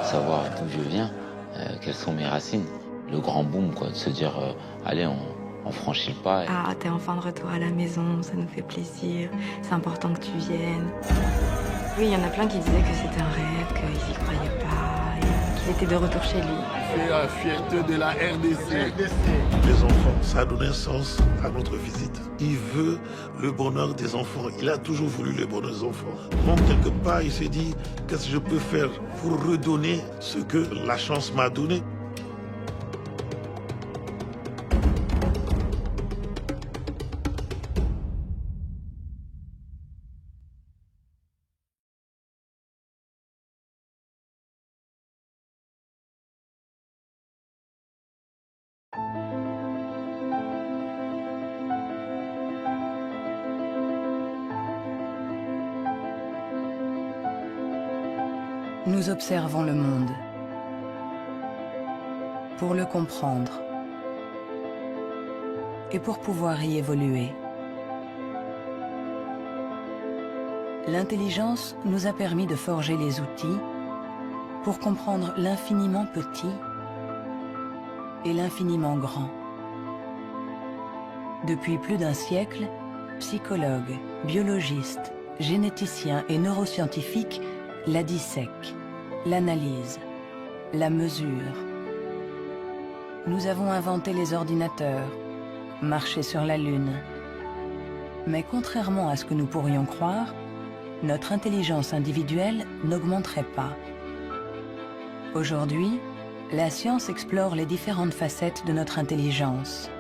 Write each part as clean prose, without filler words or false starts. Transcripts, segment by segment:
savoir d'où je viens, quelles sont mes racines. Le grand boom, quoi, de se dire, allez, on franchit le pas. Ah, t'es enfin de retour à la maison, ça nous fait plaisir, c'est important que tu viennes. Oui, il y en a plein qui disaient que c'était un rêve, qu'ils y croyaient pas, et qu'il était de retour chez lui. C'est la fierté de la RDC. Les enfants, ça a donné un sens à notre visite. Il veut le bonheur des enfants. Il a toujours voulu le bonheur des enfants. Donc, quelque part, il s'est dit, qu'est-ce que je peux faire pour redonner ce que la chance m'a donné? Nous observons le monde pour le comprendre et pour pouvoir y évoluer. L'intelligence nous a permis de forger les outils pour comprendre l'infiniment petit et l'infiniment grand. Depuis plus d'un siècle, psychologues, biologistes, généticiens et neuroscientifiques la dissèquent, l'analysent, la mesurent. Nous avons inventé les ordinateurs, marché sur la Lune. Mais contrairement à ce que nous pourrions croire, notre intelligence individuelle n'augmenterait pas. Aujourd'hui, la science explore les différentes facettes de notre intelligence.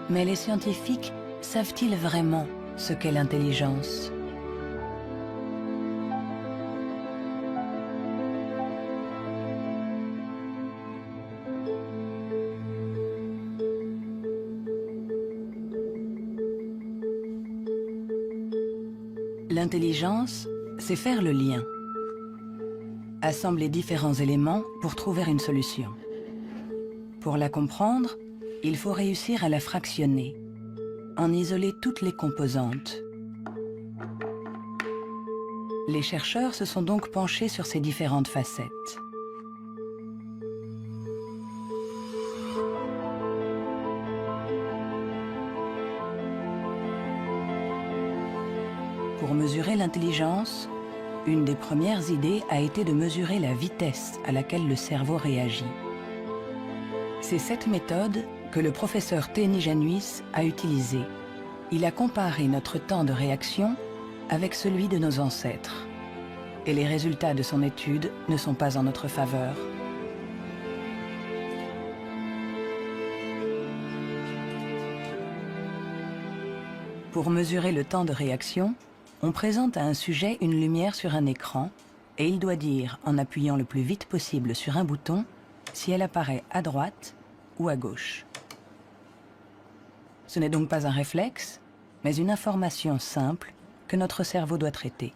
Mais les scientifiques savent-ils vraiment ce qu'est l'intelligence ? L'intelligence, c'est faire le lien. Assembler différents éléments pour trouver une solution. Pour la comprendre, il faut réussir à la fractionner, en isoler toutes les composantes. Les chercheurs se sont donc penchés sur ces différentes facettes. Pour mesurer l'intelligence, une des premières idées a été de mesurer la vitesse à laquelle le cerveau réagit. C'est cette méthode que le professeur Théni Januis a utilisée. Il a comparé notre temps de réaction avec celui de nos ancêtres. Et les résultats de son étude ne sont pas en notre faveur. Pour mesurer le temps de réaction, on présente à un sujet une lumière sur un écran et il doit dire, en appuyant le plus vite possible sur un bouton, si elle apparaît à droite ou à gauche. Ce n'est donc pas un réflexe, mais une information simple que notre cerveau doit traiter.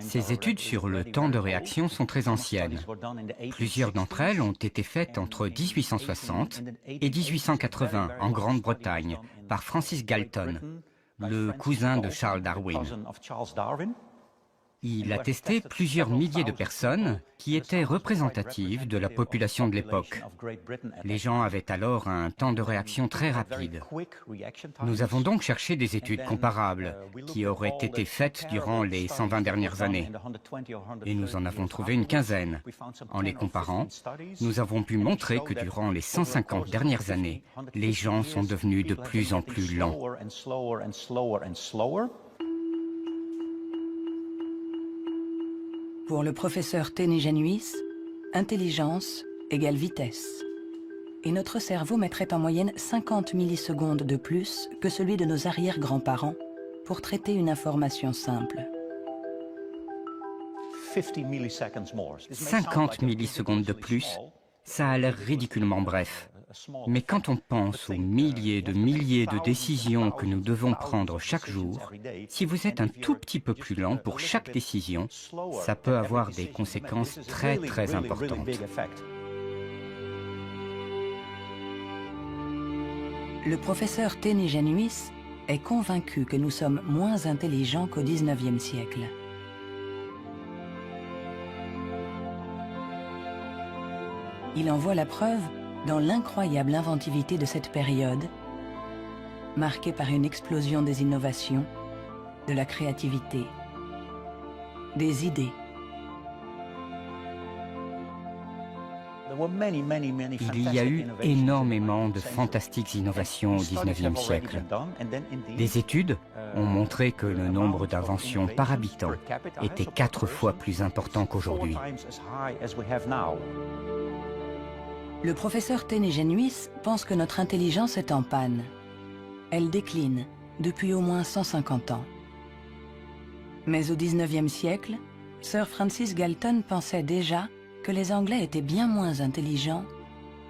Ces études sur le temps de réaction sont très anciennes. Plusieurs d'entre elles ont été faites entre 1860 et 1880 en Grande-Bretagne par Francis Galton, le cousin de Charles Darwin. Il a testé plusieurs milliers de personnes qui étaient représentatives de la population de l'époque. Les gens avaient alors un temps de réaction très rapide. Nous avons donc cherché des études comparables qui auraient été faites durant les 120 dernières années. Et nous en avons trouvé une quinzaine. En les comparant, nous avons pu montrer que durant les 150 dernières années, les gens sont devenus de plus en plus lents. Pour le professeur Théni Januis, intelligence égale vitesse. Et notre cerveau mettrait en moyenne 50 millisecondes de plus que celui de nos arrière-grands-parents pour traiter une information simple. 50 millisecondes de plus, ça a l'air ridiculement bref. Mais quand on pense aux milliers de décisions que nous devons prendre chaque jour, si vous êtes un tout petit peu plus lent pour chaque décision, ça peut avoir des conséquences très importantes. Le professeur Théni Januis est convaincu que nous sommes moins intelligents qu'au XIXe siècle. Il en voit la preuve dans l'incroyable inventivité de cette période, marquée par une explosion des innovations, de la créativité, des idées. Il y a eu énormément de fantastiques innovations au XIXe siècle. Des études ont montré que le nombre d'inventions par habitant était 4 fois plus important qu'aujourd'hui. Le professeur Ténégenuis pense que notre intelligence est en panne. Elle décline depuis au moins 150 ans. Mais au XIXe siècle, Sir Francis Galton pensait déjà que les Anglais étaient bien moins intelligents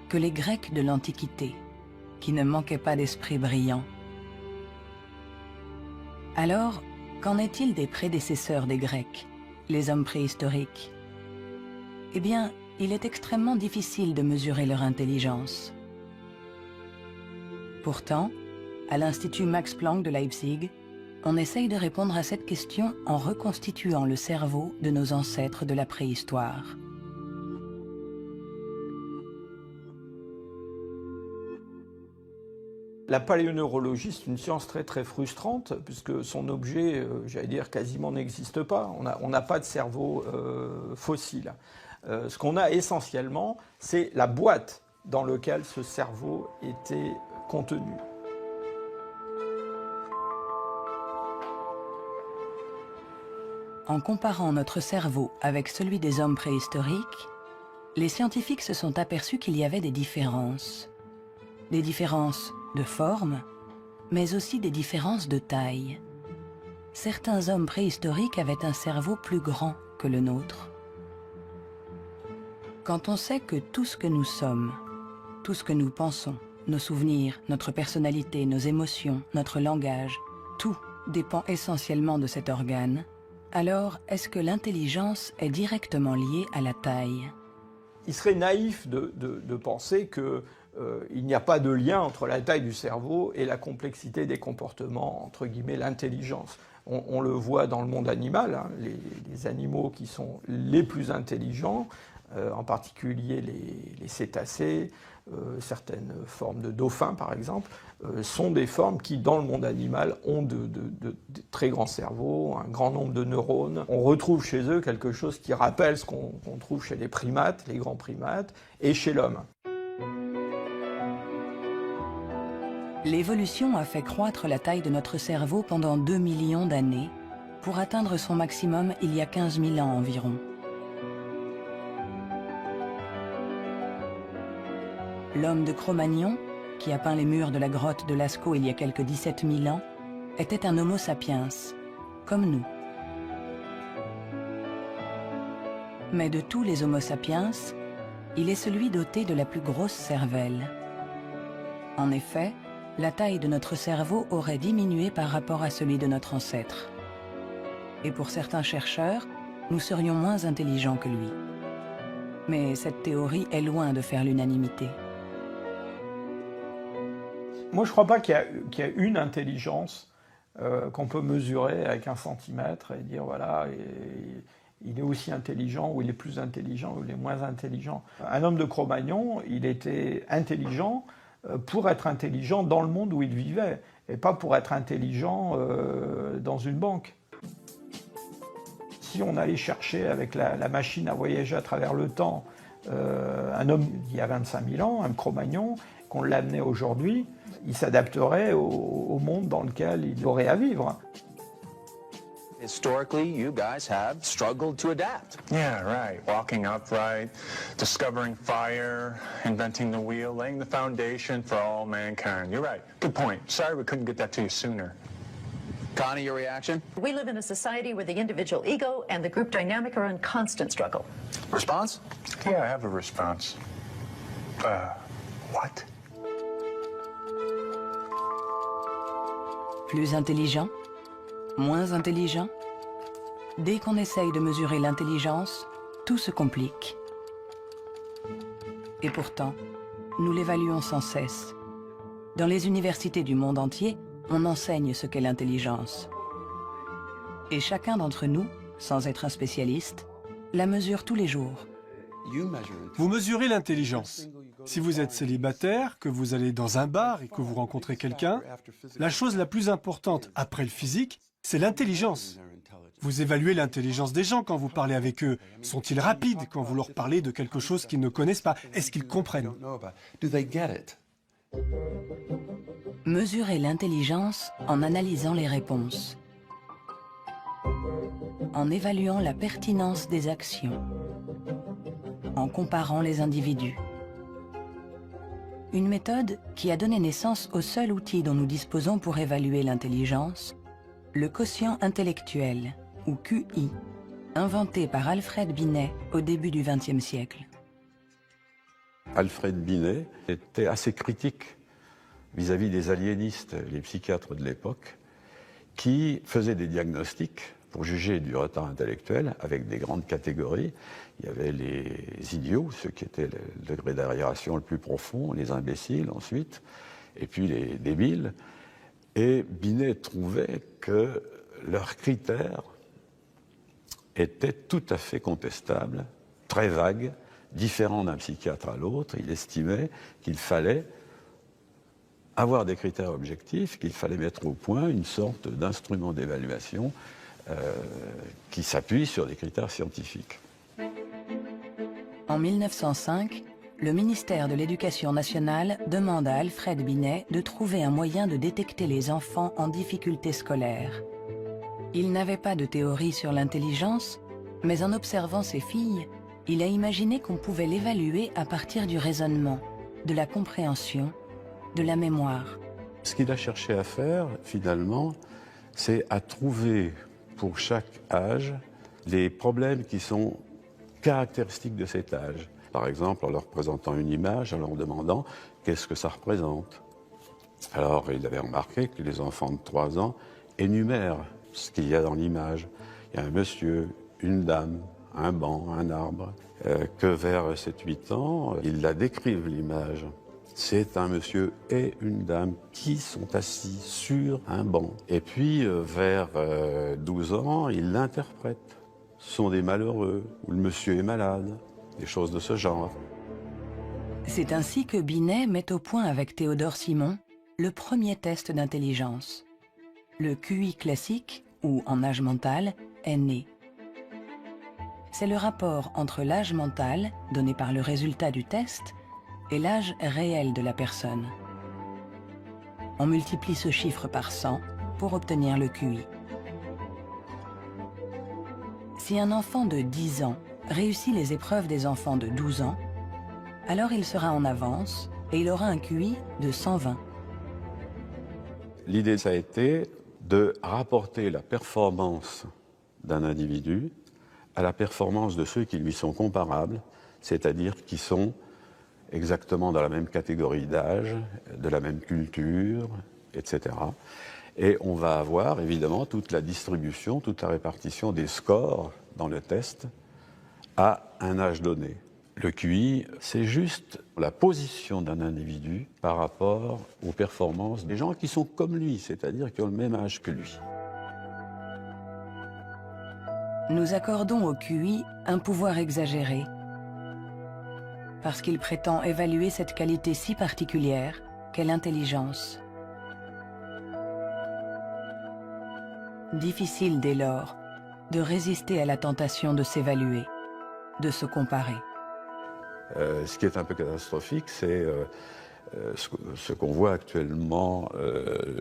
que les Grecs de l'Antiquité, qui ne manquaient pas d'esprit brillant. Alors, qu'en est-il des prédécesseurs des Grecs, les hommes préhistoriques? Eh bien, il est extrêmement difficile de mesurer leur intelligence. Pourtant, à l'Institut Max Planck de Leipzig, on essaye de répondre à cette question en reconstituant le cerveau de nos ancêtres de la préhistoire. La paléoneurologie, c'est une science très très frustrante, puisque son objet, j'allais dire, quasiment n'existe pas. On n'a pas de cerveau fossile. Ce qu'on a essentiellement, c'est la boîte dans laquelle ce cerveau était contenu. En comparant notre cerveau avec celui des hommes préhistoriques, les scientifiques se sont aperçus qu'il y avait des différences. Des différences de forme, mais aussi des différences de taille. Certains hommes préhistoriques avaient un cerveau plus grand que le nôtre. Quand on sait que tout ce que nous sommes, tout ce que nous pensons, nos souvenirs, notre personnalité, nos émotions, notre langage, tout dépend essentiellement de cet organe, alors est-ce que l'intelligence est directement liée à la taille? Il serait naïf de penser que il n'y a pas de lien entre la taille du cerveau et la complexité des comportements, entre guillemets, l'intelligence. On le voit dans le monde animal, hein, les animaux qui sont les plus intelligents, en particulier les cétacés, certaines formes de dauphins par exemple, sont des formes qui, dans le monde animal, ont de très grands cerveaux, un grand nombre de neurones. On retrouve chez eux quelque chose qui rappelle ce qu'on trouve chez les primates, les grands primates, et chez l'homme. L'évolution a fait croître la taille de notre cerveau pendant 2 millions d'années, pour atteindre son maximum il y a 15 000 ans environ. L'homme de Cro-Magnon, qui a peint les murs de la grotte de Lascaux il y a quelques 17 000 ans, était un Homo sapiens, comme nous. Mais de tous les Homo sapiens, il est celui doté de la plus grosse cervelle. En effet, la taille de notre cerveau aurait diminué par rapport à celui de notre ancêtre. Et pour certains chercheurs, nous serions moins intelligents que lui. Mais cette théorie est loin de faire l'unanimité. Moi, je ne crois pas qu'il y a une intelligence qu'on peut mesurer avec 1 centimètre et dire, voilà, il est aussi intelligent, ou il est plus intelligent, ou il est moins intelligent. Un homme de Cro-Magnon, il était intelligent pour être intelligent dans le monde où il vivait, et pas pour être intelligent dans une banque. Si on allait chercher avec la machine à voyager à travers le temps un homme d'il y a 25 000 ans, un Cro-Magnon, qu'on l'amenait aujourd'hui, il s'adapterait au monde dans lequel il aurait à vivre. Historically, you guys have struggled to adapt. Yeah, right. Walking upright, discovering fire, inventing the wheel, laying the foundation for all mankind. You're right. Good point. Sorry we couldn't get that to you sooner. Connie, your reaction? We live in a society where the individual ego and the group dynamic are in constant struggle. Response? Yeah, I have a response. What? Plus intelligent? Moins intelligent? Dès qu'on essaye de mesurer l'intelligence, tout se complique. Et pourtant, nous l'évaluons sans cesse. Dans les universités du monde entier, on enseigne ce qu'est l'intelligence. Et chacun d'entre nous, sans être un spécialiste, la mesure tous les jours, Vous mesurez l'intelligence. Si vous êtes célibataire, que vous allez dans un bar et que vous rencontrez quelqu'un, la chose la plus importante après le physique, c'est l'intelligence. Vous évaluez l'intelligence des gens quand vous parlez avec eux. Sont-ils rapides quand vous leur parlez de quelque chose qu'ils ne connaissent pas? Est-ce qu'ils comprennent? Mesurer l'intelligence en analysant les réponses, en évaluant la pertinence des actions, en comparant les individus. Une méthode qui a donné naissance au seul outil dont nous disposons pour évaluer l'intelligence, le quotient intellectuel, ou QI, inventé par Alfred Binet au début du XXe siècle. Alfred Binet était assez critique vis-à-vis des aliénistes, les psychiatres de l'époque, qui faisaient des diagnostics pour juger du retard intellectuel avec des grandes catégories. Il y avait les idiots, ceux qui étaient le degré d'arriération le plus profond, les imbéciles ensuite, et puis les débiles. Et Binet trouvait que leurs critères étaient tout à fait contestables, très vagues, différents d'un psychiatre à l'autre. Il estimait qu'il fallait avoir des critères objectifs, qu'il fallait mettre au point une sorte d'instrument d'évaluation qui s'appuie sur des critères scientifiques. En 1905, le ministère de l'Éducation nationale demande à Alfred Binet de trouver un moyen de détecter les enfants en difficulté scolaire. Il n'avait pas de théorie sur l'intelligence, mais en observant ses filles, il a imaginé qu'on pouvait l'évaluer à partir du raisonnement, de la compréhension, de la mémoire. Ce qu'il a cherché à faire, finalement, c'est à trouver pour chaque âge les problèmes qui sont caractéristiques de cet âge. Par exemple, en leur présentant une image, en leur demandant qu'est-ce que ça représente. Alors, il avait remarqué que les enfants de 3 ans énumèrent ce qu'il y a dans l'image. Il y a un monsieur, une dame, un banc, un arbre. Que vers 7-8 ans, ils la décrivent, l'image. C'est un monsieur et une dame qui sont assis sur un banc. Et puis, vers 12 ans, ils l'interprètent. Ce sont des malheureux, ou le monsieur est malade, des choses de ce genre. C'est ainsi que Binet met au point avec Théodore Simon le premier test d'intelligence. Le QI classique, ou en âge mental, est né. C'est le rapport entre l'âge mental, donné par le résultat du test, et l'âge réel de la personne. On multiplie ce chiffre par 100 pour obtenir le QI. Si un enfant de 10 ans réussit les épreuves des enfants de 12 ans, alors il sera en avance et il aura un QI de 120. L'idée, ça a été de rapporter la performance d'un individu à la performance de ceux qui lui sont comparables, c'est-à-dire qui sont exactement dans la même catégorie d'âge, de la même culture, etc. Et on va avoir évidemment toute la distribution, toute la répartition des scores dans le test à un âge donné. Le QI, c'est juste la position d'un individu par rapport aux performances des gens qui sont comme lui, c'est-à-dire qui ont le même âge que lui. Nous accordons au QI un pouvoir exagéré, parce qu'il prétend évaluer cette qualité si particulière qu'est l'intelligence. Difficile dès lors de résister à la tentation de s'évaluer, de se comparer. Ce qui est un peu catastrophique, c'est ce qu'on voit actuellement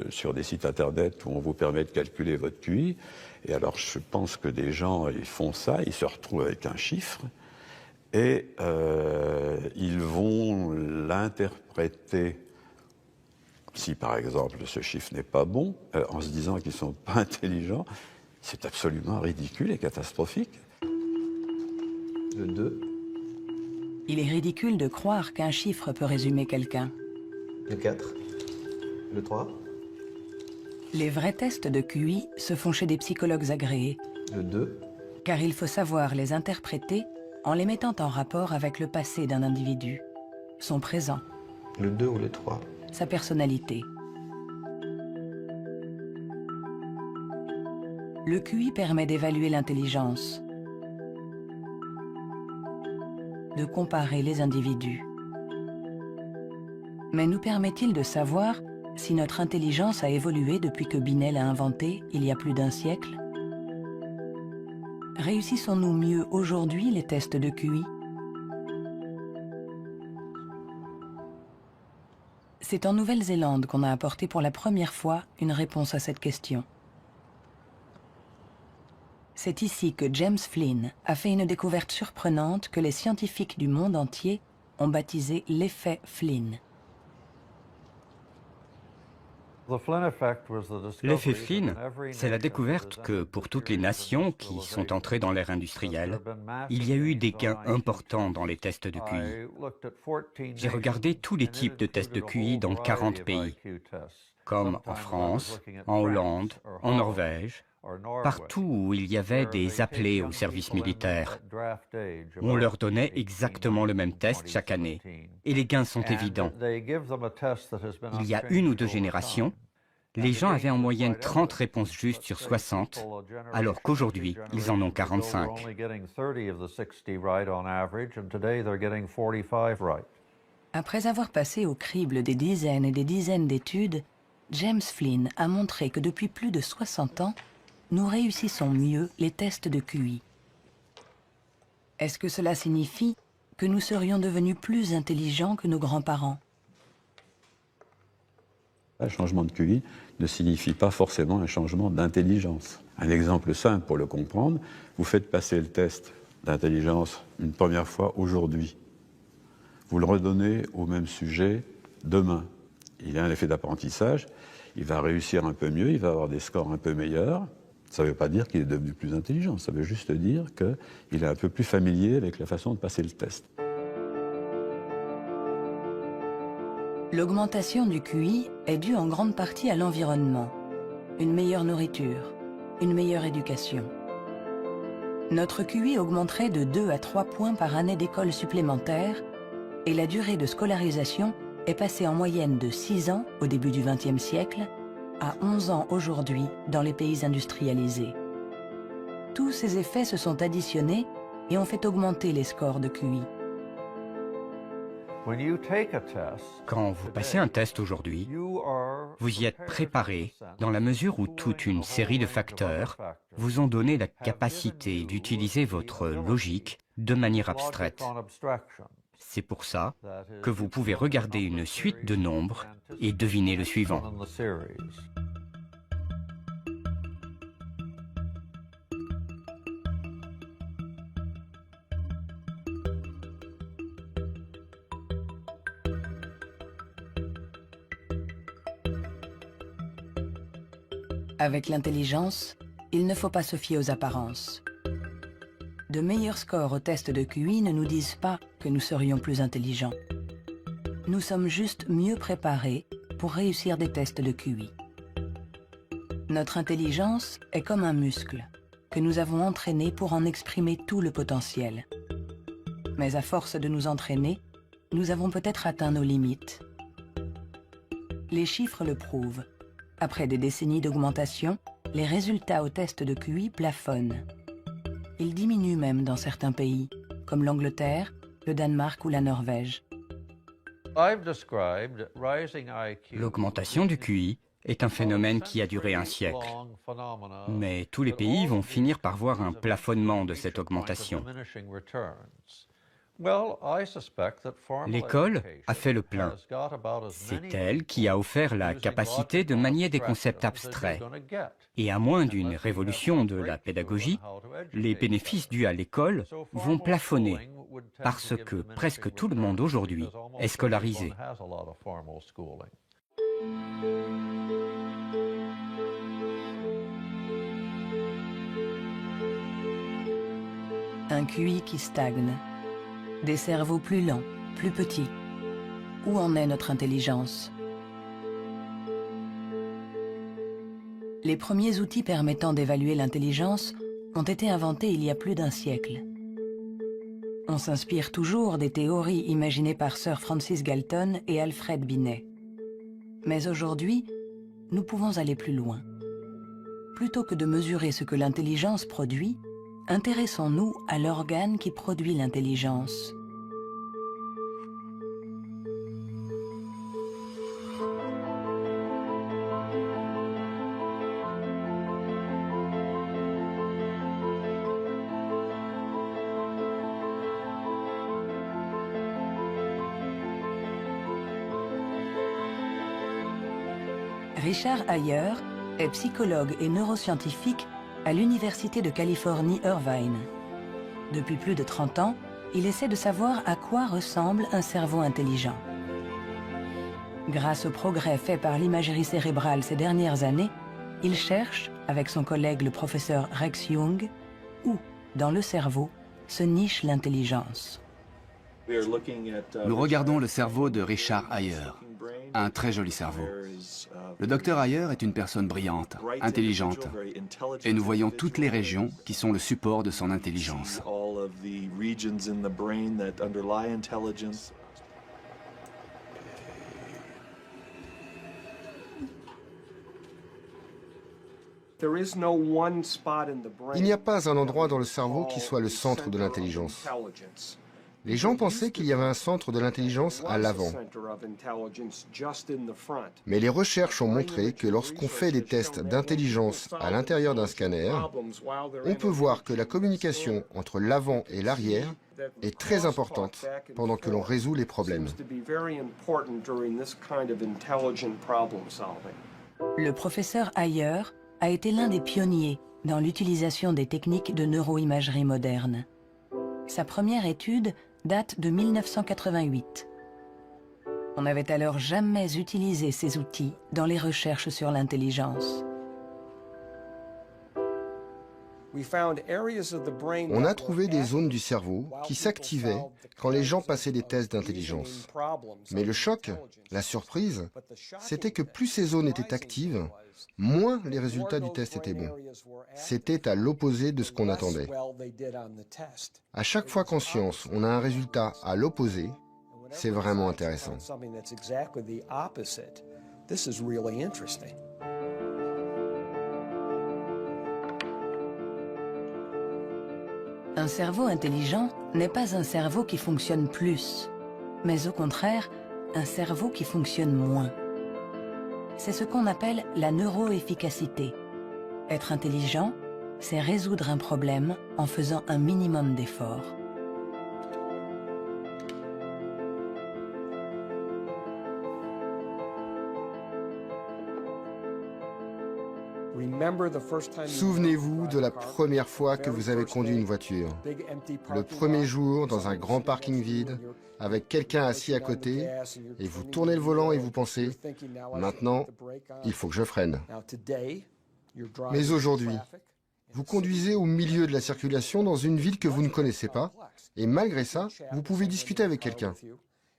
sur des sites internet où on vous permet de calculer votre QI. Et alors je pense que des gens, ils font ça, ils se retrouvent avec un chiffre et ils vont l'interpréter, si par exemple ce chiffre n'est pas bon, en se disant qu'ils ne sont pas intelligents. C'est absolument ridicule et catastrophique. Le 2. Il est ridicule de croire qu'un chiffre peut résumer quelqu'un. Le 4. Le 3. Les vrais tests de QI se font chez des psychologues agréés. Le 2. Car il faut savoir les interpréter en les mettant en rapport avec le passé d'un individu, son présent. Le 2 ou le 3. Sa personnalité. Le QI permet d'évaluer l'intelligence. de comparer les individus. Mais nous permet-il de savoir si notre intelligence a évolué depuis que Binet l'a inventé il y a plus d'1 siècle? Réussissons-nous mieux aujourd'hui les tests de QI? C'est en Nouvelle-Zélande qu'on a apporté pour la première fois une réponse à cette question. C'est ici que James Flynn a fait une découverte surprenante que les scientifiques du monde entier ont baptisé l'effet Flynn. L'effet Flynn, c'est la découverte que pour toutes les nations qui sont entrées dans l'ère industrielle, il y a eu des gains importants dans les tests de QI. J'ai regardé tous les types de tests de QI dans 40 pays, comme en France, en Hollande, en Norvège, partout où il y avait des appelés au service militaire. On leur donnait exactement le même test chaque année, et les gains sont évidents. Il y a 1 ou 2 générations, les gens avaient en moyenne 30 réponses justes sur 60, alors qu'aujourd'hui, ils en ont 45. Après avoir passé au crible des dizaines et des dizaines d'études, James Flynn a montré que depuis plus de 60 ans, nous réussissons mieux les tests de QI. Est-ce que cela signifie que nous serions devenus plus intelligents que nos grands-parents? Un changement de QI ne signifie pas forcément un changement d'intelligence. Un exemple simple pour le comprendre, vous faites passer le test d'intelligence une première fois aujourd'hui. Vous le redonnez au même sujet demain. Il y a un effet d'apprentissage, il va réussir un peu mieux, il va avoir des scores un peu meilleurs. Ça ne veut pas dire qu'il est devenu plus intelligent, ça veut juste dire qu'il est un peu plus familier avec la façon de passer le test. L'augmentation du QI est due en grande partie à l'environnement, une meilleure nourriture, une meilleure éducation. Notre QI augmenterait de 2 à 3 points par année d'école supplémentaire et la durée de scolarisation est passée en moyenne de 6 ans au début du XXe siècle à 11 ans aujourd'hui dans les pays industrialisés. Tous ces effets se sont additionnés et ont fait augmenter les scores de QI. Quand vous passez un test aujourd'hui, vous y êtes préparé dans la mesure où toute une série de facteurs vous ont donné la capacité d'utiliser votre logique de manière abstraite. C'est pour ça que vous pouvez regarder une suite de nombres et deviner le suivant. Avec l'intelligence, il ne faut pas se fier aux apparences. De meilleurs scores au test de QI ne nous disent pas que nous serions plus intelligents. Nous sommes juste mieux préparés pour réussir des tests de QI. Notre intelligence est comme un muscle que nous avons entraîné pour en exprimer tout le potentiel. Mais à force de nous entraîner, nous avons peut-être atteint nos limites. Les chiffres le prouvent. Après des décennies d'augmentation, les résultats au test de QI plafonnent. Ils diminuent même dans certains pays, comme l'Angleterre, le Danemark ou la Norvège. L'augmentation du QI est un phénomène qui a duré 1 siècle. Mais tous les pays vont finir par voir un plafonnement de cette augmentation. L'école a fait le plein. C'est elle qui a offert la capacité de manier des concepts abstraits. Et à moins d'une révolution de la pédagogie, les bénéfices dus à l'école vont plafonner parce que presque tout le monde aujourd'hui est scolarisé. Un QI qui stagne. Des cerveaux plus lents, plus petits. Où en est notre intelligence? Les premiers outils permettant d'évaluer l'intelligence ont été inventés il y a plus d'1 siècle. On s'inspire toujours des théories imaginées par Sir Francis Galton et Alfred Binet. Mais aujourd'hui, nous pouvons aller plus loin. Plutôt que de mesurer ce que l'intelligence produit, intéressons-nous à l'organe qui produit l'intelligence, Richard Ayer est psychologue et neuroscientifique à l'Université de Californie, Irvine. Depuis plus de 30 ans, il essaie de savoir à quoi ressemble un cerveau intelligent. Grâce aux progrès faits par l'imagerie cérébrale ces dernières années, il cherche, avec son collègue le professeur Rex Jung, où, dans le cerveau, se niche l'intelligence. Nous regardons le cerveau de Richard Ayer, un très joli cerveau. Le docteur Ayer est une personne brillante, intelligente, et nous voyons toutes les régions qui sont le support de son intelligence. Il n'y a pas un endroit dans le cerveau qui soit le centre de l'intelligence. Les gens pensaient qu'il y avait un centre de l'intelligence à l'avant. Mais les recherches ont montré que lorsqu'on fait des tests d'intelligence à l'intérieur d'un scanner, on peut voir que la communication entre l'avant et l'arrière est très importante pendant que l'on résout les problèmes. Le professeur Ayer a été l'un des pionniers dans l'utilisation des techniques de neuroimagerie moderne. Sa première étude date de 1988. On n'avait alors jamais utilisé ces outils dans les recherches sur l'intelligence. On a trouvé des zones du cerveau qui s'activaient quand les gens passaient des tests d'intelligence. Mais le choc, la surprise, c'était que plus ces zones étaient actives, moins les résultats du test étaient bons. C'était à l'opposé de ce qu'on attendait. À chaque fois qu'en science, on a un résultat à l'opposé, c'est vraiment intéressant. Un cerveau intelligent n'est pas un cerveau qui fonctionne plus, mais au contraire, un cerveau qui fonctionne moins. C'est ce qu'on appelle la neuroefficacité. Être intelligent, c'est résoudre un problème en faisant un minimum d'efforts. Souvenez-vous de la première fois que vous avez conduit une voiture. Le premier jour, dans un grand parking vide, avec quelqu'un assis à côté, et vous tournez le volant et vous pensez « Maintenant, il faut que je freine ». Mais aujourd'hui, vous conduisez au milieu de la circulation dans une ville que vous ne connaissez pas, et malgré ça, vous pouvez discuter avec quelqu'un.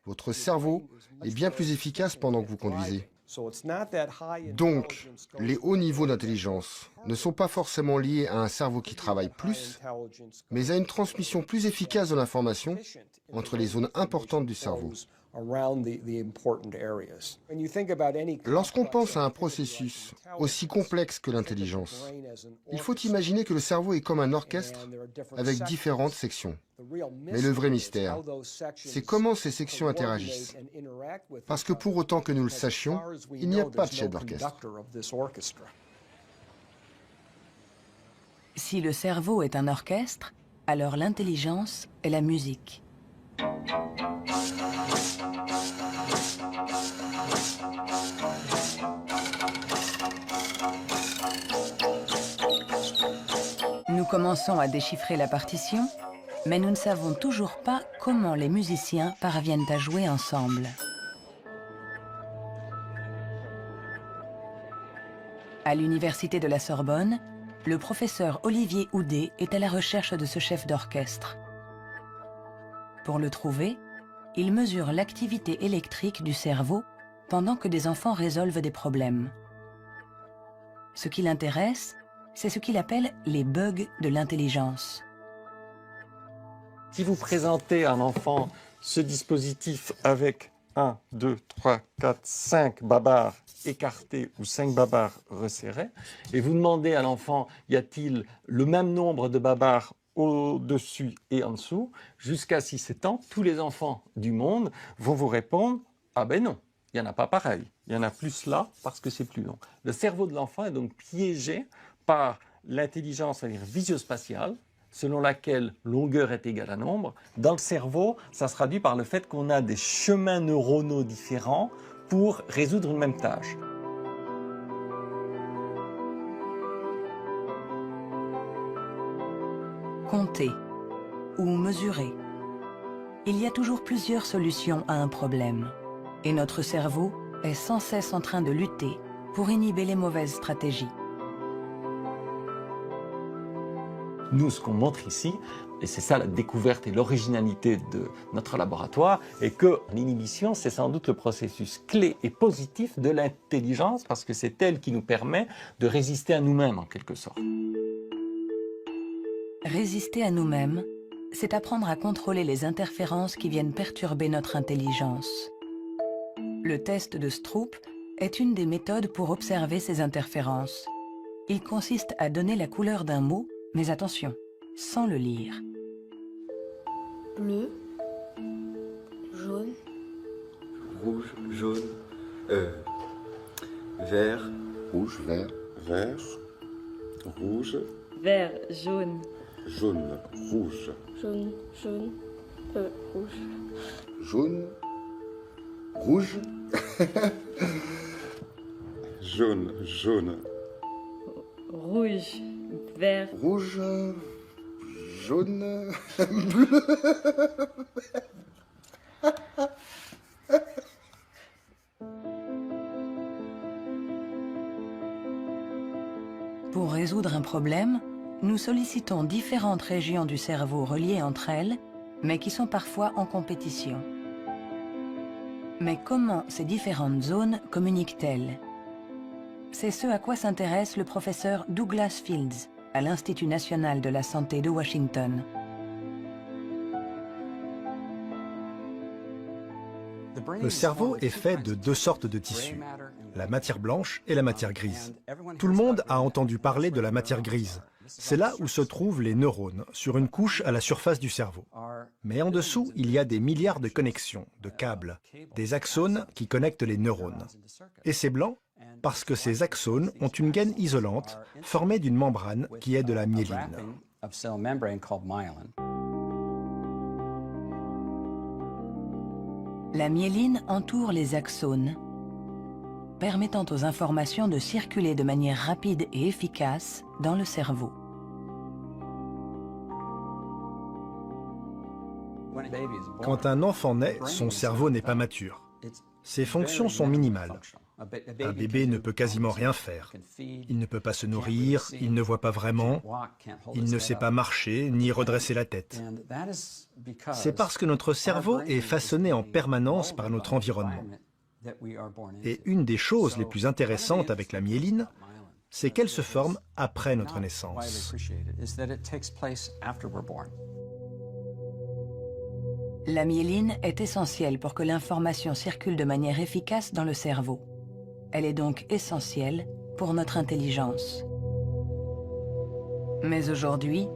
Votre cerveau est bien plus efficace pendant que vous conduisez. Donc, les hauts niveaux d'intelligence ne sont pas forcément liés à un cerveau qui travaille plus, mais à une transmission plus efficace de l'information entre les zones importantes du cerveau. Lorsqu'on pense à un processus aussi complexe que l'intelligence, il faut imaginer que le cerveau est comme un orchestre avec différentes sections. Mais le vrai mystère, c'est comment ces sections interagissent. Parce que pour autant que nous le sachions, il n'y a pas de chef d'orchestre. Si le cerveau est un orchestre, alors l'intelligence est la musique. Nous commençons à déchiffrer la partition, mais nous ne savons toujours pas comment les musiciens parviennent à jouer ensemble. À l'université de la Sorbonne, le professeur Olivier Houdet est à la recherche de ce chef d'orchestre. Pour le trouver, il mesure l'activité électrique du cerveau pendant que des enfants résolvent des problèmes. Ce qui l'intéresse, c'est ce qu'il appelle les bugs de l'intelligence. Si vous présentez à un enfant ce dispositif avec 1, 2, 3, 4, 5 babards écartés ou 5 babards resserrés, et vous demandez à l'enfant, y a-t-il le même nombre de babards au-dessus et en dessous, jusqu'à 6-7 ans, tous les enfants du monde vont vous répondre « Ah ben non, il n'y en a pas pareil, il y en a plus là parce que c'est plus long ». Le cerveau de l'enfant est donc piégé par l'intelligence, c'est-à-dire visio-spatiale, selon laquelle longueur est égale à nombre. Dans le cerveau, ça se traduit par le fait qu'on a des chemins neuronaux différents pour résoudre une même tâche. compter ou mesurer. Il y a toujours plusieurs solutions à un problème. Et notre cerveau est sans cesse en train de lutter pour inhiber les mauvaises stratégies. Nous, ce qu'on montre ici, et c'est ça la découverte et l'originalité de notre laboratoire, est que l'inhibition, c'est sans doute le processus clé et positif de l'intelligence, parce que c'est elle qui nous permet de résister à nous-mêmes, en quelque sorte. Résister à nous-mêmes, c'est apprendre à contrôler les interférences qui viennent perturber notre intelligence. Le test de Stroop est une des méthodes pour observer ces interférences. Il consiste à donner la couleur d'un mot, mais attention, sans le lire. Bleu, jaune, rouge, jaune, vert, rouge, vert, vert, rouge, vert, jaune, jaune, rouge, jaune, jaune, rouge, jaune, rouge, jaune, jaune, rouge, vert, rouge, jaune, bleu. Pour résoudre un problème, nous sollicitons différentes régions du cerveau reliées entre elles, mais qui sont parfois en compétition. Mais comment ces différentes zones communiquent-elles? C'est ce à quoi s'intéresse le professeur Douglas Fields à l'Institut national de la santé de Washington. Le cerveau est fait de deux sortes de tissus, la matière blanche et la matière grise. Tout le monde a entendu parler de la matière grise. C'est là où se trouvent les neurones, sur une couche à la surface du cerveau. Mais en dessous, il y a des milliards de connexions, de câbles, des axones qui connectent les neurones. Et c'est blanc parce que ces axones ont une gaine isolante formée d'une membrane qui est de la myéline. La myéline entoure les axones, permettant aux informations de circuler de manière rapide et efficace dans le cerveau. Quand un enfant naît, son cerveau n'est pas mature. Ses fonctions sont minimales. Un bébé ne peut quasiment rien faire. Il ne peut pas se nourrir, il ne voit pas vraiment, il ne sait pas marcher ni redresser la tête. C'est parce que notre cerveau est façonné en permanence par notre environnement. Et une des choses les plus intéressantes avec la myéline, c'est qu'elle se forme après notre naissance. La myéline est essentielle pour que l'information circule de manière efficace dans le cerveau. Elle est donc essentielle pour notre intelligence. Mais aujourd'hui,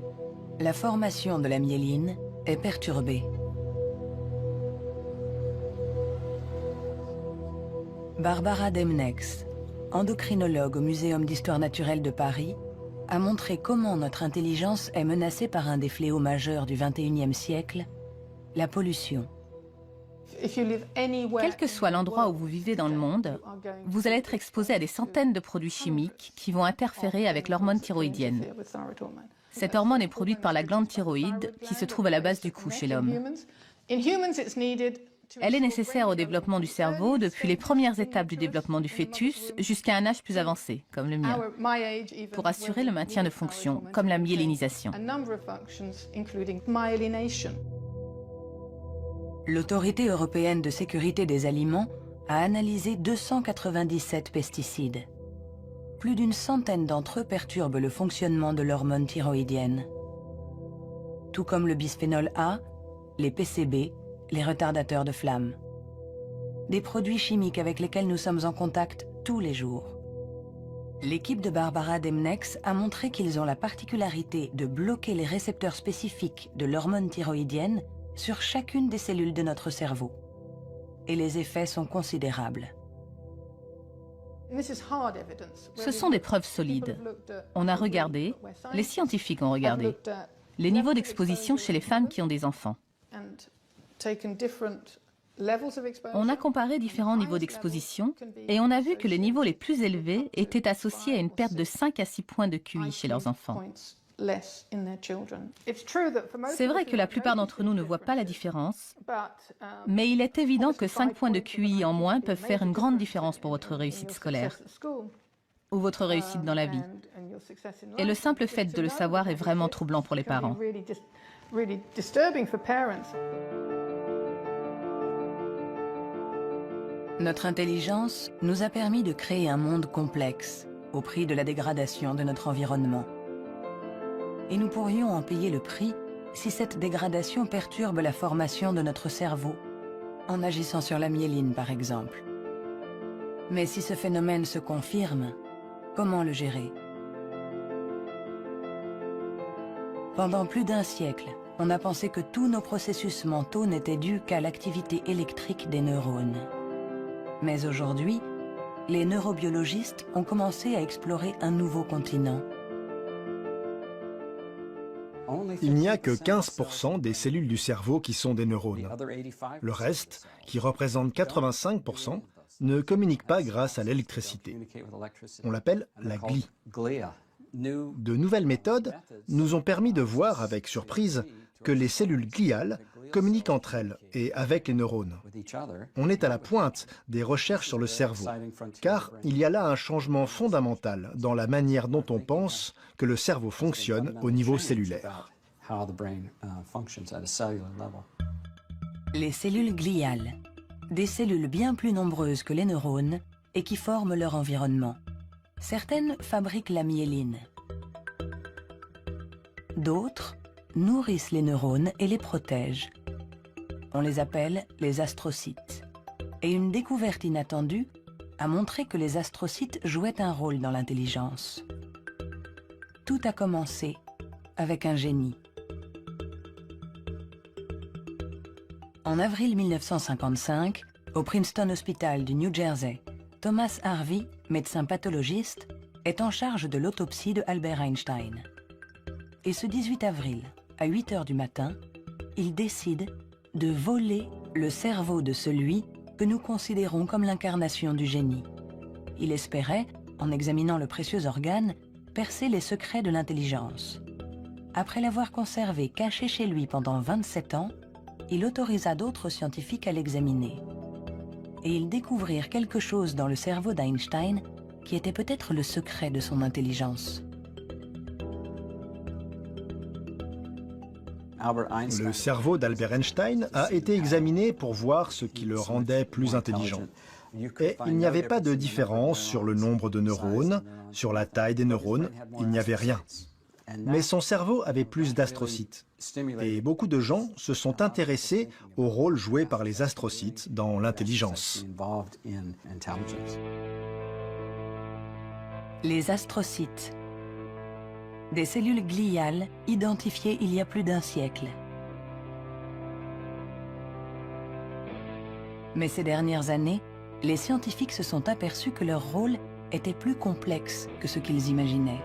la formation de la myéline est perturbée. Barbara Demnex, endocrinologue au Muséum d'histoire naturelle de Paris, a montré comment notre intelligence est menacée par un des fléaux majeurs du XXIe siècle, la pollution. Quel que soit l'endroit où vous vivez dans le monde, vous allez être exposé à des centaines de produits chimiques qui vont interférer avec l'hormone thyroïdienne. Cette hormone est produite par la glande thyroïde qui se trouve à la base du cou chez l'homme. Elle est nécessaire au développement du cerveau depuis les premières étapes du développement du fœtus jusqu'à un âge plus avancé, comme le mien, pour assurer le maintien de fonctions, comme la myélinisation. L'Autorité européenne de sécurité des aliments a analysé 297 pesticides. Plus d'une centaine d'entre eux perturbent le fonctionnement de l'hormone thyroïdienne. Tout comme le bisphénol A, les PCB, les retardateurs de flamme. Des produits chimiques avec lesquels nous sommes en contact tous les jours. L'équipe de Barbara Demnex a montré qu'ils ont la particularité de bloquer les récepteurs spécifiques de l'hormone thyroïdienne sur chacune des cellules de notre cerveau. Et les effets sont considérables. Ce sont des preuves solides. On a regardé, les scientifiques ont regardé, les niveaux d'exposition chez les femmes qui ont des enfants. On a comparé différents niveaux d'exposition et on a vu que les niveaux les plus élevés étaient associés à une perte de 5 à 6 points de QI chez leurs enfants. C'est vrai que la plupart d'entre nous ne voient pas la différence, mais il est évident que 5 points de QI en moins peuvent faire une grande différence pour votre réussite scolaire ou votre réussite dans la vie. Et le simple fait de le savoir est vraiment troublant pour les parents. Notre intelligence nous a permis de créer un monde complexe au prix de la dégradation de notre environnement. Et nous pourrions en payer le prix si cette dégradation perturbe la formation de notre cerveau, en agissant sur la myéline par exemple. Mais si ce phénomène se confirme, comment le gérer? Pendant plus d'1 siècle, on a pensé que tous nos processus mentaux n'étaient dus qu'à l'activité électrique des neurones. Mais aujourd'hui, les neurobiologistes ont commencé à explorer un nouveau continent. Il n'y a que 15% des cellules du cerveau qui sont des neurones. Le reste, qui représente 85%, ne communique pas grâce à l'électricité. On l'appelle la glie. De nouvelles méthodes nous ont permis de voir avec surprise que les cellules gliales communiquent entre elles et avec les neurones. On est à la pointe des recherches sur le cerveau, car il y a là un changement fondamental dans la manière dont on pense que le cerveau fonctionne au niveau cellulaire. Les cellules gliales, des cellules bien plus nombreuses que les neurones et qui forment leur environnement. Certaines fabriquent la myéline. D'autres nourrissent les neurones et les protègent. On les appelle les astrocytes. Et une découverte inattendue a montré que les astrocytes jouaient un rôle dans l'intelligence. Tout a commencé avec un génie. En avril 1955, au Princeton Hospital du New Jersey, Thomas Harvey, médecin pathologiste, est en charge de l'autopsie de Albert Einstein. Et ce 18 avril, à 8 h du matin, il décide de voler le cerveau de celui que nous considérons comme l'incarnation du génie. Il espérait, en examinant le précieux organe, percer les secrets de l'intelligence. Après l'avoir conservé caché chez lui pendant 27 ans, il autorisa d'autres scientifiques à l'examiner. Et ils découvrirent quelque chose dans le cerveau d'Einstein qui était peut-être le secret de son intelligence. Le cerveau d'Albert Einstein a été examiné pour voir ce qui le rendait plus intelligent. Et il n'y avait pas de différence sur le nombre de neurones, sur la taille des neurones, il n'y avait rien. Mais son cerveau avait plus d'astrocytes. Et beaucoup de gens se sont intéressés au rôle joué par les astrocytes dans l'intelligence. Les astrocytes, des cellules gliales identifiées il y a plus d'1 siècle. Mais ces dernières années, les scientifiques se sont aperçus que leur rôle était plus complexe que ce qu'ils imaginaient.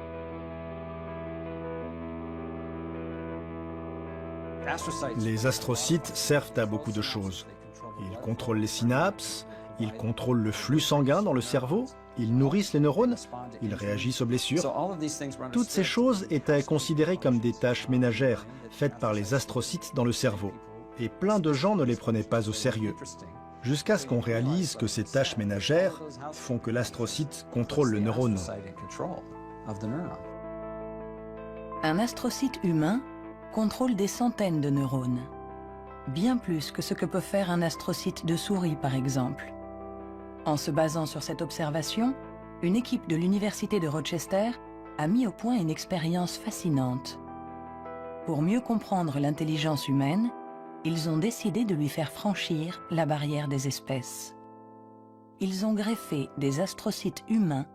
Les astrocytes servent à beaucoup de choses. Ils contrôlent les synapses, ils contrôlent le flux sanguin dans le cerveau, ils nourrissent les neurones, ils réagissent aux blessures. Toutes ces choses étaient considérées comme des tâches ménagères faites par les astrocytes dans le cerveau. Et plein de gens ne les prenaient pas au sérieux. Jusqu'à ce qu'on réalise que ces tâches ménagères font que l'astrocyte contrôle le neurone. Un astrocyte humain contrôle des centaines de neurones, bien plus que ce que peut faire un astrocyte de souris par exemple. En se basant sur cette observation, une équipe de l'Université de Rochester a mis au point une expérience fascinante. Pour mieux comprendre l'intelligence humaine, ils ont décidé de lui faire franchir la barrière des espèces. Ils ont greffé des astrocytes humains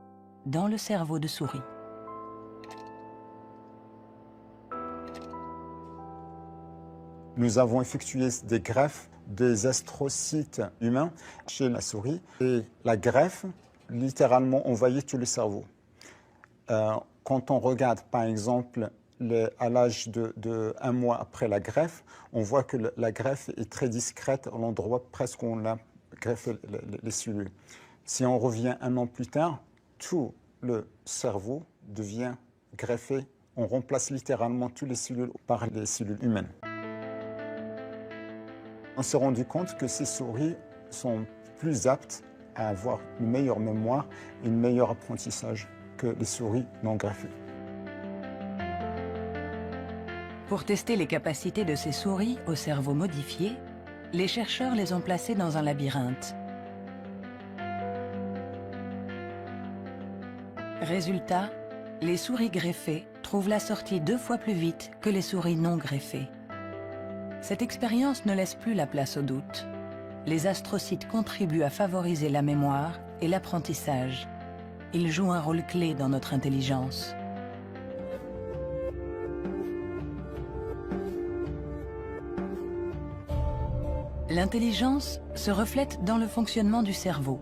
dans le cerveau de souris. Nous avons effectué des greffes des astrocytes humains chez la souris. Et la greffe, littéralement, envahit tout le cerveau. Quand on regarde, par exemple, à l'âge de 1 mois après la greffe, on voit que la greffe est très discrète à l'endroit presque où on a greffé les cellules. Si on revient 1 an plus tard, tout le cerveau devient greffé On remplace littéralement toutes les cellules par les cellules humaines. On s'est rendu compte que ces souris sont plus aptes à avoir une meilleure mémoire et un meilleur apprentissage que les souris non greffées. Pour tester les capacités de ces souris au cerveau modifié, les chercheurs les ont placées dans un labyrinthe. Résultat, les souris greffées trouvent la sortie 2 fois plus vite que les souris non greffées. Cette expérience ne laisse plus la place au doute. Les astrocytes contribuent à favoriser la mémoire et l'apprentissage. Ils jouent un rôle clé dans notre intelligence. L'intelligence se reflète dans le fonctionnement du cerveau.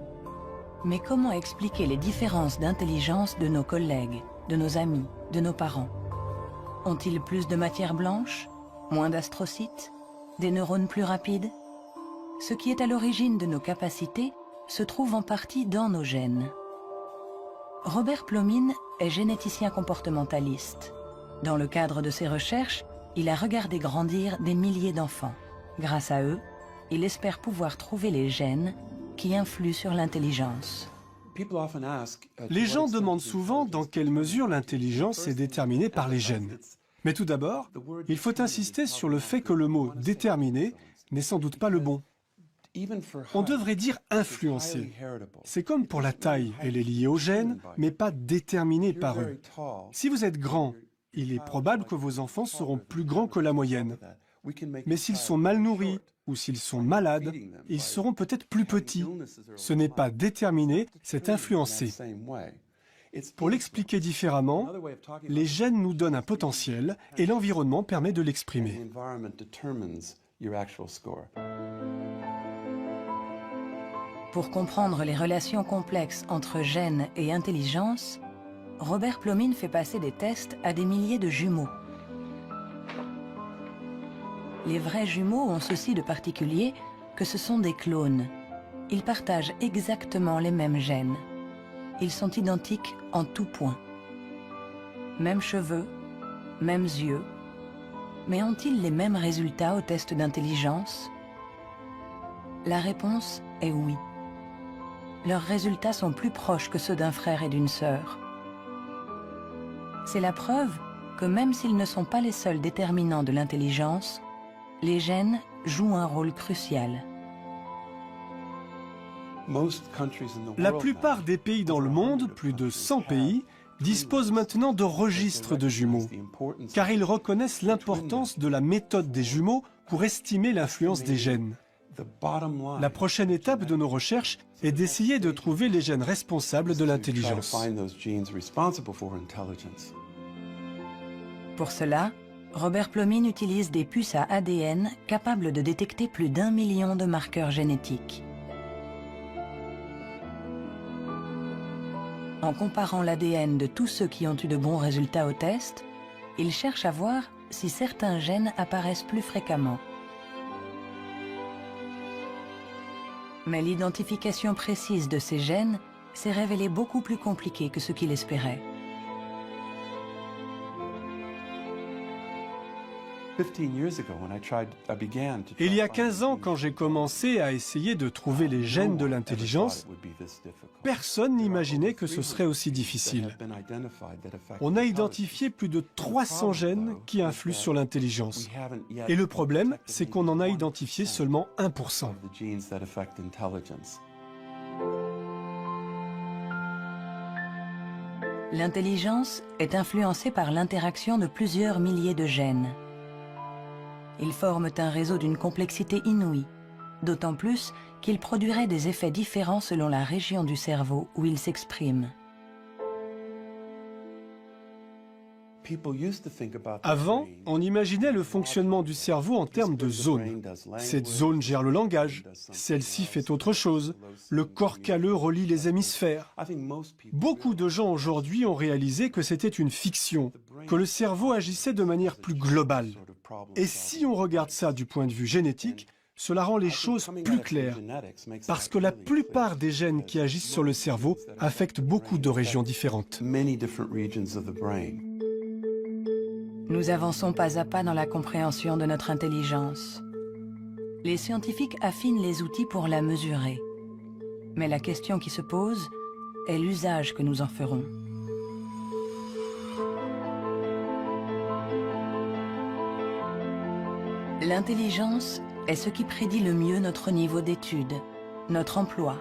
Mais comment expliquer les différences d'intelligence de nos collègues, de nos amis, de nos parents? Ont-ils plus de matière blanche, moins d'astrocytes, des neurones plus rapides? Ce qui est à l'origine de nos capacités se trouve en partie dans nos gènes. Robert Plomine est généticien comportementaliste. Dans le cadre de ses recherches, il a regardé grandir des milliers d'enfants. Grâce à eux, il espère pouvoir trouver les gènes qui influent sur l'intelligence. Les gens demandent souvent dans quelle mesure l'intelligence est déterminée par les gènes. Mais tout d'abord, il faut insister sur le fait que le mot « déterminé » n'est sans doute pas le bon. On devrait dire « influencé ». C'est comme pour la taille, elle est liée aux gènes, mais pas déterminée par eux. Si vous êtes grand, il est probable que vos enfants seront plus grands que la moyenne. Mais s'ils sont mal nourris ou s'ils sont malades, ils seront peut-être plus petits. Ce n'est pas déterminé, c'est influencé. Pour l'expliquer différemment, les gènes nous donnent un potentiel et l'environnement permet de l'exprimer. Pour comprendre les relations complexes entre gènes et intelligence, Robert Plomine fait passer des tests à des milliers de jumeaux. Les vrais jumeaux ont ceci de particulier que ce sont des clones. Ils partagent exactement les mêmes gènes. Ils sont identiques en tout point. Mêmes cheveux, mêmes yeux. Mais ont-ils les mêmes résultats au test d'intelligence? La réponse est oui. Leurs résultats sont plus proches que ceux d'un frère et d'une sœur. C'est la preuve que même s'ils ne sont pas les seuls déterminants de l'intelligence, les gènes jouent un rôle crucial. La plupart des pays dans le monde, plus de 100 pays, disposent maintenant de registres de jumeaux, car ils reconnaissent l'importance de la méthode des jumeaux pour estimer l'influence des gènes. La prochaine étape de nos recherches est d'essayer de trouver les gènes responsables de l'intelligence. Pour cela, Robert Plomine utilise des puces à ADN capables de détecter plus d'1 million de marqueurs génétiques. En comparant l'ADN de tous ceux qui ont eu de bons résultats au test, il cherche à voir si certains gènes apparaissent plus fréquemment. Mais l'identification précise de ces gènes s'est révélée beaucoup plus compliquée que ce qu'il espérait. Il y a 15 ans, quand j'ai commencé à essayer de trouver les gènes de l'intelligence, personne n'imaginait que ce serait aussi difficile. On a identifié plus de 300 gènes qui influent sur l'intelligence. Et le problème, c'est qu'on en a identifié seulement 1%. L'intelligence est influencée par l'interaction de plusieurs milliers de gènes. Ils forment un réseau d'une complexité inouïe, d'autant plus qu'ils produiraient des effets différents selon la région du cerveau où ils s'expriment. Avant, on imaginait le fonctionnement du cerveau en termes de zones. Cette zone gère le langage, celle-ci fait autre chose. Le corps calleux relie les hémisphères. Beaucoup de gens aujourd'hui ont réalisé que c'était une fiction, que le cerveau agissait de manière plus globale. Et si on regarde ça du point de vue génétique, cela rend les choses plus claires, parce que la plupart des gènes qui agissent sur le cerveau affectent beaucoup de régions différentes. Nous avançons pas à pas dans la compréhension de notre intelligence. Les scientifiques affinent les outils pour la mesurer. Mais la question qui se pose est l'usage que nous en ferons. L'intelligence est ce qui prédit le mieux notre niveau d'étude, notre emploi.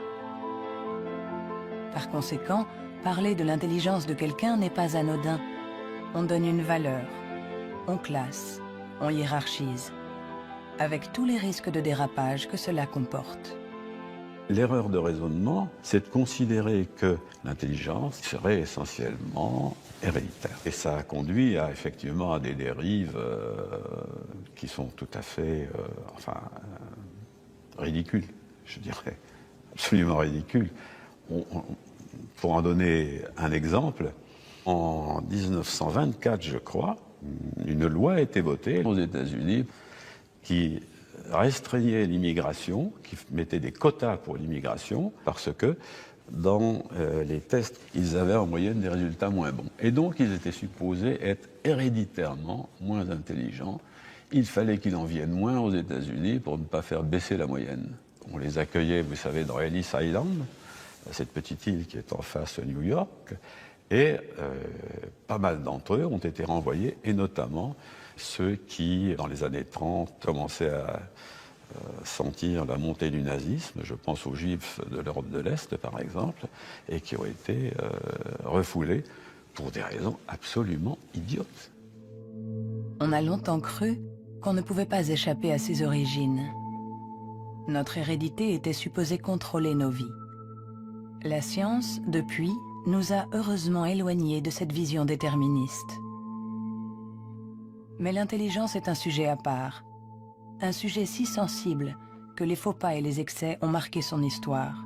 Par conséquent, parler de l'intelligence de quelqu'un n'est pas anodin. On donne une valeur, on classe, on hiérarchise, avec tous les risques de dérapage que cela comporte. L'erreur de raisonnement, c'est de considérer que l'intelligence serait essentiellement héréditaire. Et ça a conduit effectivement à des dérives qui sont tout à fait ridicules, je dirais, absolument ridicules. Pour en donner un exemple, en 1924, je crois, une loi a été votée aux États-Unis qui restreignait l'immigration, qui mettait des quotas pour l'immigration, parce que dans les tests, ils avaient en moyenne des résultats moins bons. Et donc, ils étaient supposés être héréditairement moins intelligents. Il fallait qu'ils en viennent moins aux États-Unis pour ne pas faire baisser la moyenne. On les accueillait, vous savez, dans Ellis Island, cette petite île qui est en face de New York, et pas mal d'entre eux ont été renvoyés, et notamment ceux qui, dans les années 30, commençaient à sentir la montée du nazisme, je pense aux Juifs de l'Europe de l'Est par exemple, et qui ont été refoulés pour des raisons absolument idiotes. On a longtemps cru qu'on ne pouvait pas échapper à ses origines. Notre hérédité était supposée contrôler nos vies. La science, depuis, nous a heureusement éloignés de cette vision déterministe. Mais l'intelligence est un sujet à part, un sujet si sensible que les faux pas et les excès ont marqué son histoire.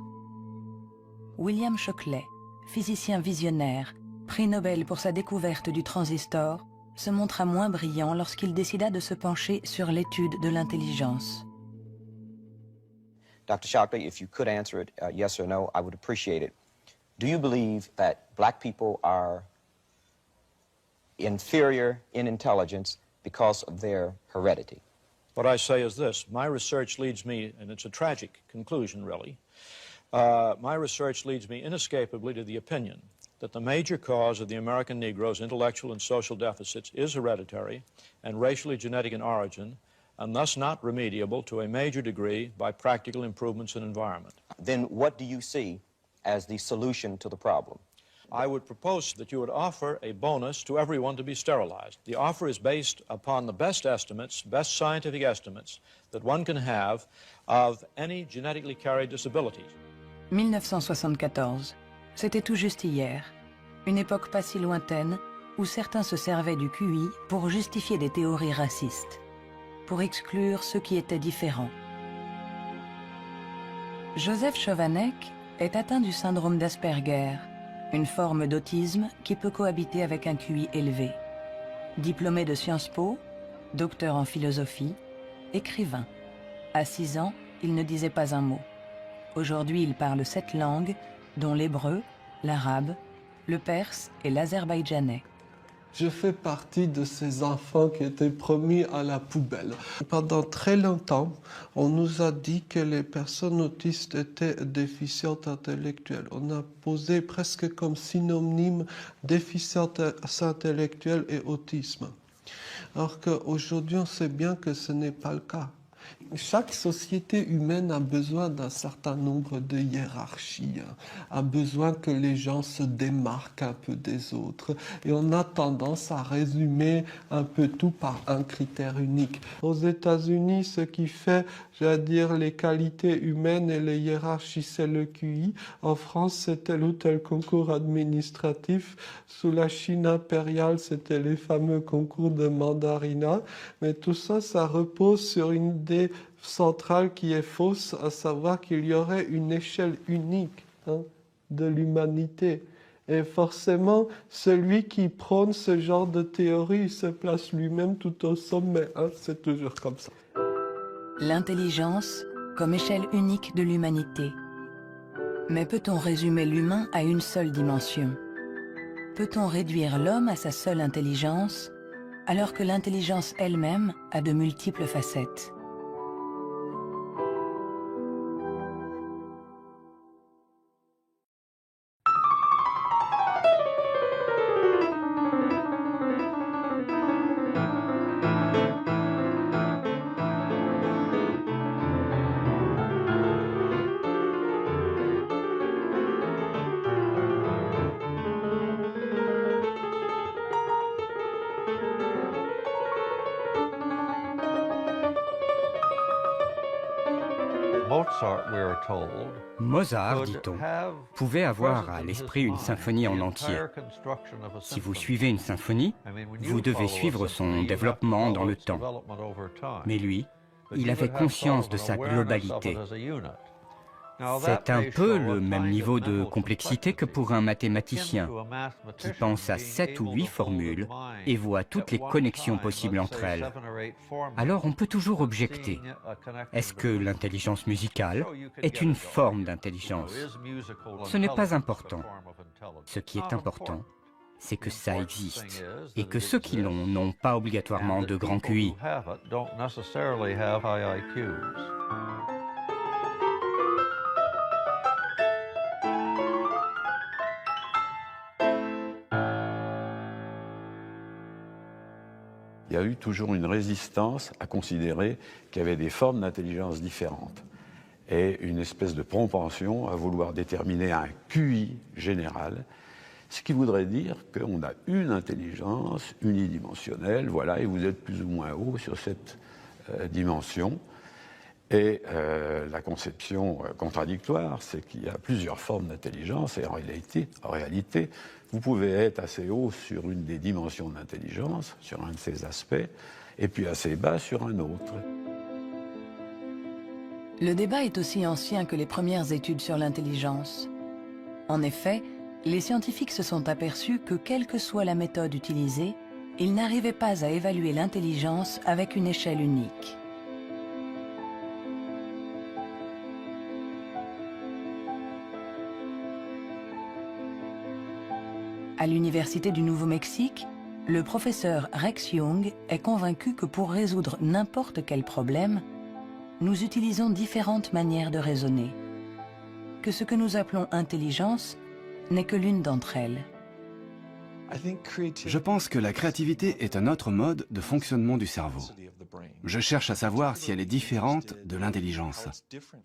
William Shockley, physicien visionnaire, prix Nobel pour sa découverte du transistor, se montra moins brillant lorsqu'il décida de se pencher sur l'étude de l'intelligence. Dr. Shockley, if you could answer it yes or no, I would appreciate it. Do you believe that black people are inferior in intelligence because of their heredity? What I say is this. My research leads me, and it's a tragic conclusion, really, my research leads me inescapably to the opinion that the major cause of the American Negro's intellectual and social deficits is hereditary and racially genetic in origin, and thus not remediable to a major degree by practical improvements in environment. Then what do you see as the solution to the problem? I would propose that you would offer a bonus to everyone to be sterilized. The offer is based upon the best estimates, best scientific estimates that one can have of any genetically carried disabilities. 1974, c'était tout juste hier, une époque pas si lointaine où certains se servaient du QI pour justifier des théories racistes, pour exclure ceux qui étaient différents. Joseph Chovanec est atteint du syndrome d'Asperger, une forme d'autisme qui peut cohabiter avec un QI élevé. Diplômé de Sciences Po, docteur en philosophie, écrivain. À 6 ans, il ne disait pas un mot. Aujourd'hui, il parle 7 langues, dont l'hébreu, l'arabe, le perse et l'azerbaïdjanais. Je fais partie de ces enfants qui étaient promis à la poubelle. Pendant très longtemps, on nous a dit que les personnes autistes étaient déficientes intellectuelles. On a posé presque comme synonyme déficience intellectuelle et autisme. Alors qu'aujourd'hui, on sait bien que ce n'est pas le cas. Chaque société humaine a besoin d'un certain nombre de hiérarchies, a besoin que les gens se démarquent un peu des autres. Et on a tendance à résumer un peu tout par un critère unique. Aux États-Unis, ce qui fait, les qualités humaines et les hiérarchies, c'est le QI. En France, c'est tel ou tel concours administratif. Sous la Chine impériale, c'était les fameux concours de mandarinat. Mais tout ça, ça repose sur une idée centrale qui est fausse, à savoir qu'il y aurait une échelle unique de l'humanité. Et forcément, celui qui prône ce genre de théorie se place lui-même tout au sommet. C'est toujours comme ça. L'intelligence comme échelle unique de l'humanité. Mais peut-on résumer l'humain à une seule dimension? Peut-on réduire l'homme à sa seule intelligence? alors que l'intelligence elle-même a de multiples facettes. Mozart, dit-on, pouvait avoir à l'esprit une symphonie en entier. Si vous suivez une symphonie, vous devez suivre son développement dans le temps. Mais lui, il avait conscience de sa globalité. C'est un peu le même niveau de complexité que pour un mathématicien qui pense à 7 ou 8 formules et voit toutes les connexions possibles entre elles. Alors on peut toujours objecter. Est-ce que l'intelligence musicale est une forme d'intelligence? Ce n'est pas important. Ce qui est important, c'est que ça existe et que ceux qui l'ont n'ont pas obligatoirement de grand QI. Il y a eu toujours une résistance à considérer qu'il y avait des formes d'intelligence différentes et une espèce de propension à vouloir déterminer un QI général, ce qui voudrait dire qu'on a une intelligence unidimensionnelle, voilà, et vous êtes plus ou moins haut sur cette dimension. Et la conception contradictoire, c'est qu'il y a plusieurs formes d'intelligence et en réalité, vous pouvez être assez haut sur une des dimensions de l'intelligence, sur un de ses aspects, et puis assez bas sur un autre. Le débat est aussi ancien que les premières études sur l'intelligence. En effet, les scientifiques se sont aperçus que quelle que soit la méthode utilisée, ils n'arrivaient pas à évaluer l'intelligence avec une échelle unique. À l'Université du Nouveau-Mexique, le professeur Rex Jung est convaincu que pour résoudre n'importe quel problème, nous utilisons différentes manières de raisonner, que ce que nous appelons intelligence n'est que l'une d'entre elles. Je pense que la créativité est un autre mode de fonctionnement du cerveau. Je cherche à savoir si elle est différente de l'intelligence.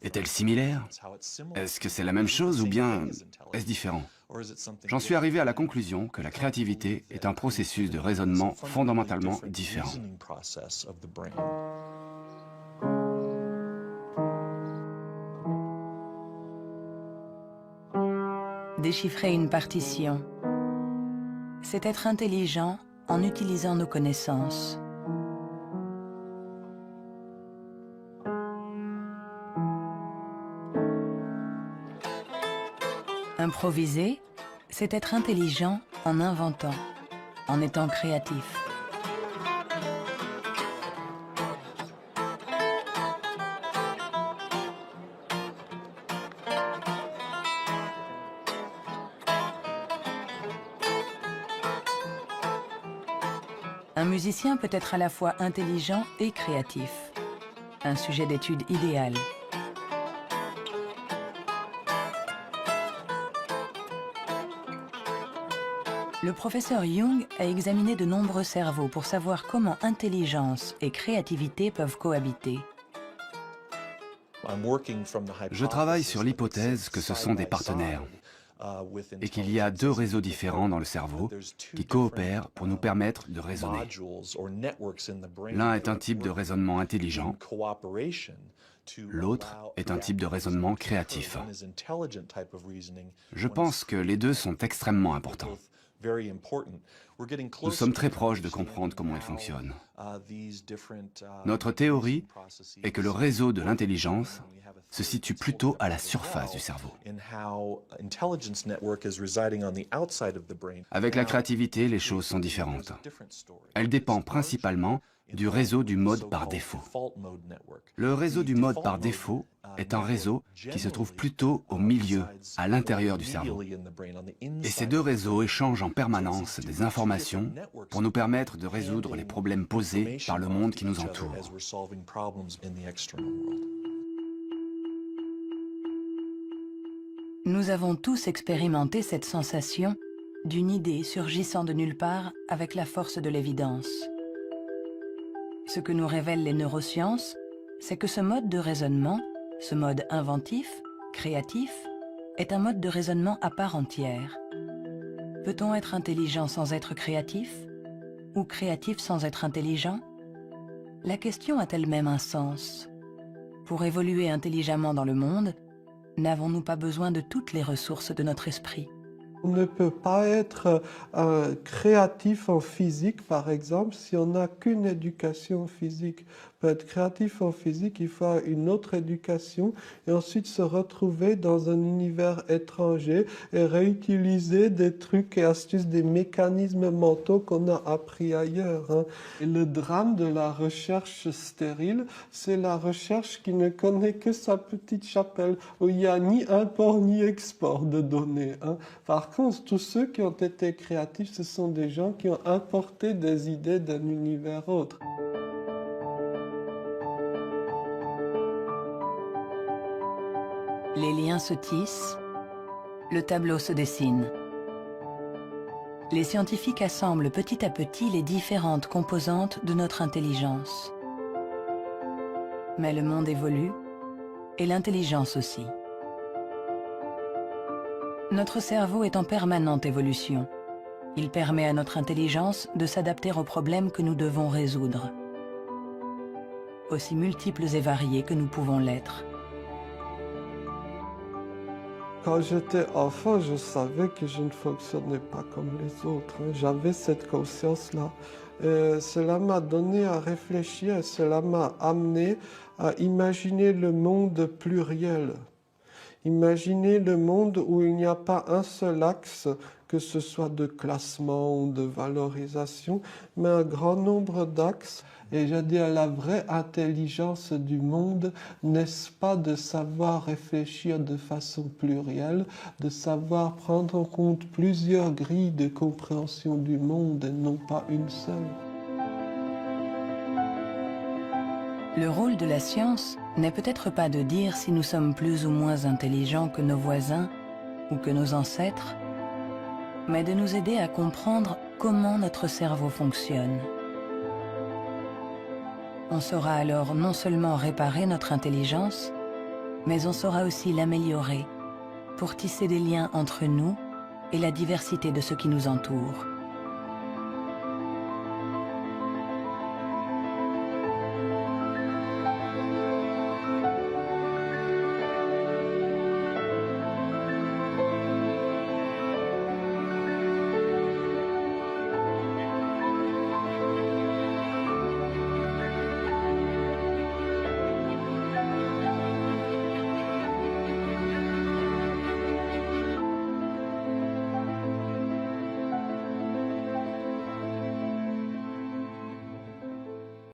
Est-elle similaire? Est-ce que c'est la même chose ou bien est-ce différent? J'en suis arrivé à la conclusion que la créativité est un processus de raisonnement fondamentalement différent. Déchiffrer une partition, c'est être intelligent en utilisant nos connaissances. Improviser, c'est être intelligent en inventant, en étant créatif. Un musicien peut être à la fois intelligent et créatif. Un sujet d'étude idéal. Le professeur Jung a examiné de nombreux cerveaux pour savoir comment intelligence et créativité peuvent cohabiter. Je travaille sur l'hypothèse que ce sont des partenaires et qu'il y a deux réseaux différents dans le cerveau qui coopèrent pour nous permettre de raisonner. L'un est un type de raisonnement intelligent, l'autre est un type de raisonnement créatif. Je pense que les deux sont extrêmement importants. Nous sommes très proches de comprendre comment ils fonctionnent. Notre théorie est que le réseau de l'intelligence se situe plutôt à la surface du cerveau. Avec la créativité, les choses sont différentes. Elle dépend principalement du réseau du mode par défaut. Le réseau du mode par défaut est un réseau qui se trouve plutôt au milieu, à l'intérieur du cerveau. Et ces deux réseaux échangent en permanence des informations pour nous permettre de résoudre les problèmes posés par le monde qui nous entoure. Nous avons tous expérimenté cette sensation d'une idée surgissant de nulle part avec la force de l'évidence. Ce que nous révèlent les neurosciences, c'est que ce mode de raisonnement, ce mode inventif, créatif, est un mode de raisonnement à part entière. Peut-on être intelligent sans être créatif? Ou créatif sans être intelligent? La question a elle-même un sens. Pour évoluer intelligemment dans le monde, n'avons-nous pas besoin de toutes les ressources de notre esprit? On ne peut pas être créatif en physique, par exemple, si on n'a qu'une éducation physique. Pour être créatif en physique, il faut une autre éducation et ensuite se retrouver dans un univers étranger et réutiliser des trucs et astuces, des mécanismes mentaux qu'on a appris ailleurs. Hein. Et le drame de la recherche stérile, c'est la recherche qui ne connaît que sa petite chapelle, où il n'y a ni import ni export de données. Hein. Par contre, tous ceux qui ont été créatifs, ce sont des gens qui ont importé des idées d'un univers autre. Les liens se tissent, le tableau se dessine. Les scientifiques assemblent petit à petit les différentes composantes de notre intelligence. Mais le monde évolue, et l'intelligence aussi. Notre cerveau est en permanente évolution. Il permet à notre intelligence de s'adapter aux problèmes que nous devons résoudre, aussi multiples et variés que nous pouvons l'être. Quand j'étais enfant, je savais que je ne fonctionnais pas comme les autres. J'avais cette conscience-là. Cela m'a donné à réfléchir, cela m'a amené à imaginer le monde pluriel. Imaginer le monde où il n'y a pas un seul axe, que ce soit de classement ou de valorisation, mais un grand nombre d'axes. Et je dis, la vraie intelligence du monde, n'est-ce pas de savoir réfléchir de façon plurielle, de savoir prendre en compte plusieurs grilles de compréhension du monde et non pas une seule. Le rôle de la science n'est peut-être pas de dire si nous sommes plus ou moins intelligents que nos voisins ou que nos ancêtres, mais de nous aider à comprendre comment notre cerveau fonctionne. On saura alors non seulement réparer notre intelligence, mais on saura aussi l'améliorer pour tisser des liens entre nous et la diversité de ce qui nous entoure.